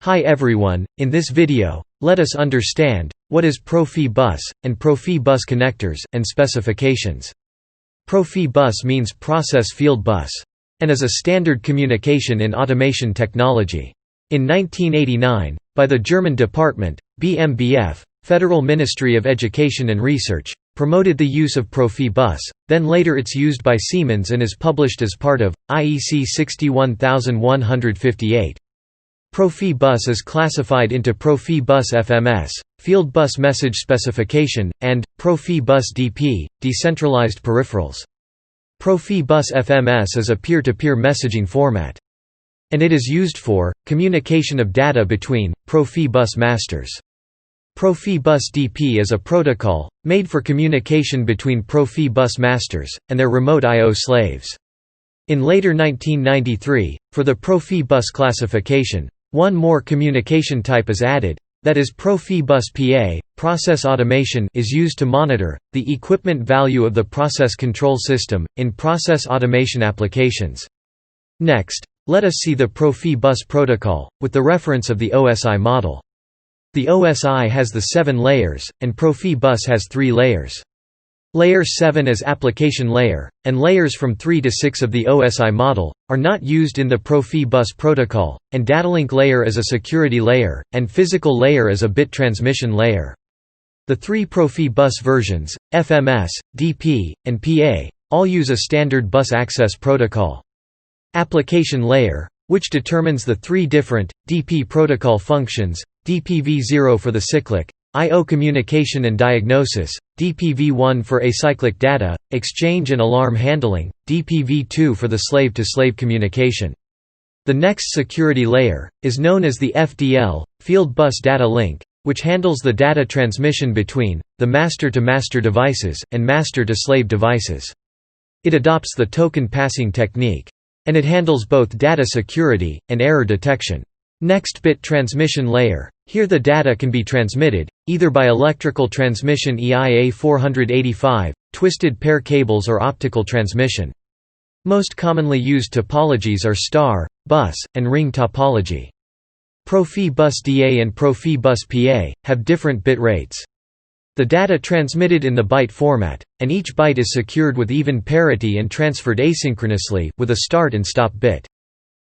Hi everyone, in this video, let us understand what is PROFIBUS and PROFIBUS connectors and specifications. PROFIBUS means Process Field Bus and is a standard communication in automation technology. In 1989, by the German department, BMBF, Federal Ministry of Education and Research, promoted the use of PROFIBUS, then later it's used by Siemens and is published as part of IEC 61158. PROFIBUS is classified into PROFIBUS FMS, Field Bus Message Specification, and PROFIBUS DP, Decentralized Peripherals. PROFIBUS FMS is a peer-to-peer messaging format, and it is used for communication of data between PROFIBUS masters. PROFIBUS DP is a protocol made for communication between PROFIBUS masters and their remote I/O slaves. In later 1993, for the PROFIBUS classification, one more communication type is added, that is PROFIBUS PA. Process automation is used to monitor the equipment value of the process control system in process automation applications. Next, let us see the PROFIBUS protocol with the reference of the OSI model. The OSI has the 7 layers, and PROFIBUS has 3 layers. Layer 7 is application layer, and layers from 3 to 6 of the OSI model are not used in the PROFIBUS protocol, and datalink layer is a security layer, and physical layer is a bit transmission layer. The 3 PROFIBUS versions, FMS, DP, and PA, all use a standard bus access protocol. Application layer, which determines the 3 different DP protocol functions, DPV0 for the cyclic I/O communication and diagnosis, DPV1 for acyclic data exchange and alarm handling, DPV2 for the slave-to-slave communication. The next security layer is known as the FDL, Field Bus Data Link, which handles the data transmission between the master-to-master devices and master-to-slave devices. It adopts the token passing technique, and it handles both data security and error detection. Next, bit transmission layer. Here the data can be transmitted, either by electrical transmission EIA 485, twisted pair cables or optical transmission. Most commonly used topologies are star, bus, and ring topology. PROFIBUS DA and PROFIBUS PA have different bit rates. The data transmitted in the byte format, and each byte is secured with even parity and transferred asynchronously with a start and stop bit.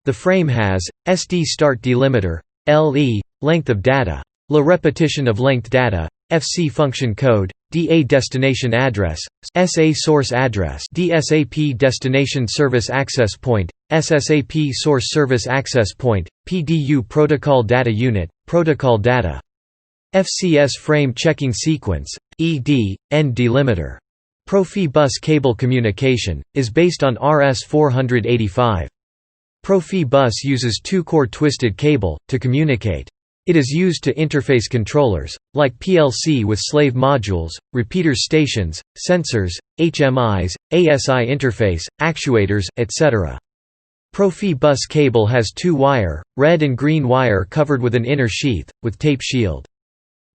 The frame has SD start delimiter, LE, length of data, La repetition of length data, FC function code, DA destination address, SA source address, DSAP destination service access point, SSAP source service access point, PDU protocol data unit, protocol data. FCS frame checking sequence, ED, end delimiter. PROFIBUS cable communication is based on RS-485. PROFIBUS uses 2-core twisted cable to communicate. It is used to interface controllers, like PLC with slave modules, repeater stations, sensors, HMIs, ASI interface, actuators, etc. PROFIBUS cable has 2-wire, red and green wire covered with an inner sheath, with tape shield,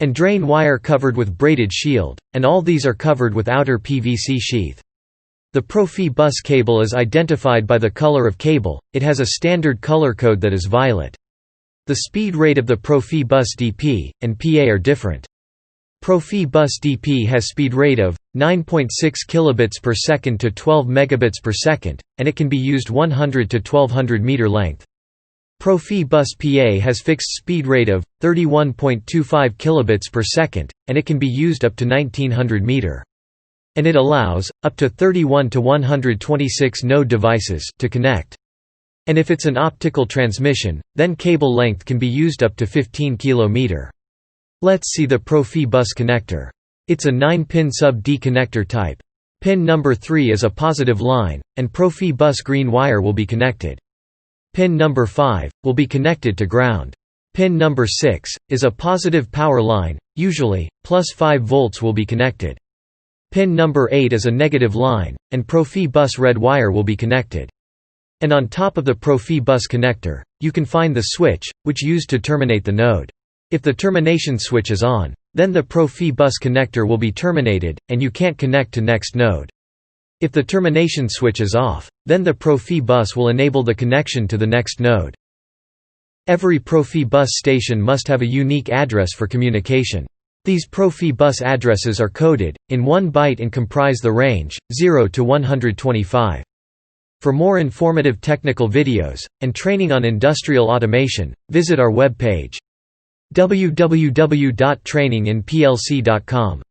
and drain wire covered with braided shield, and all these are covered with outer PVC sheath. The PROFIBUS cable is identified by the color of cable. It has a standard color code that is violet. The speed rate of the PROFIBUS DP and PA are different. PROFIBUS DP has speed rate of 9.6 kilobits per second to 12 megabits per second, and it can be used 100 to 1200 meter length. PROFIBUS PA has fixed speed rate of 31.25 kilobits per second, and it can be used up to 1900 meter. And it allows up to 31 to 126 node devices to connect. And if it's an optical transmission, then cable length can be used up to 15 km. Let's see the PROFIBUS connector. It's a 9-pin sub-D connector type. Pin number 3 is a positive line, and PROFIBUS green wire will be connected. Pin number 5 will be connected to ground. Pin number 6 is a positive power line, usually, plus 5 volts will be connected. Pin number 8 is a negative line, and PROFIBUS red wire will be connected. And on top of the PROFIBUS connector, you can find the switch, which used to terminate the node. If the termination switch is on, then the PROFIBUS connector will be terminated, and you can't connect to next node. If the termination switch is off, then the PROFIBUS will enable the connection to the next node. Every Profibus station must have a unique address for communication. These Profibus addresses are coded in 1 byte and comprise the range 0 to 125. For more informative technical videos and training on industrial automation, visit our web page www.traininginPLC.com.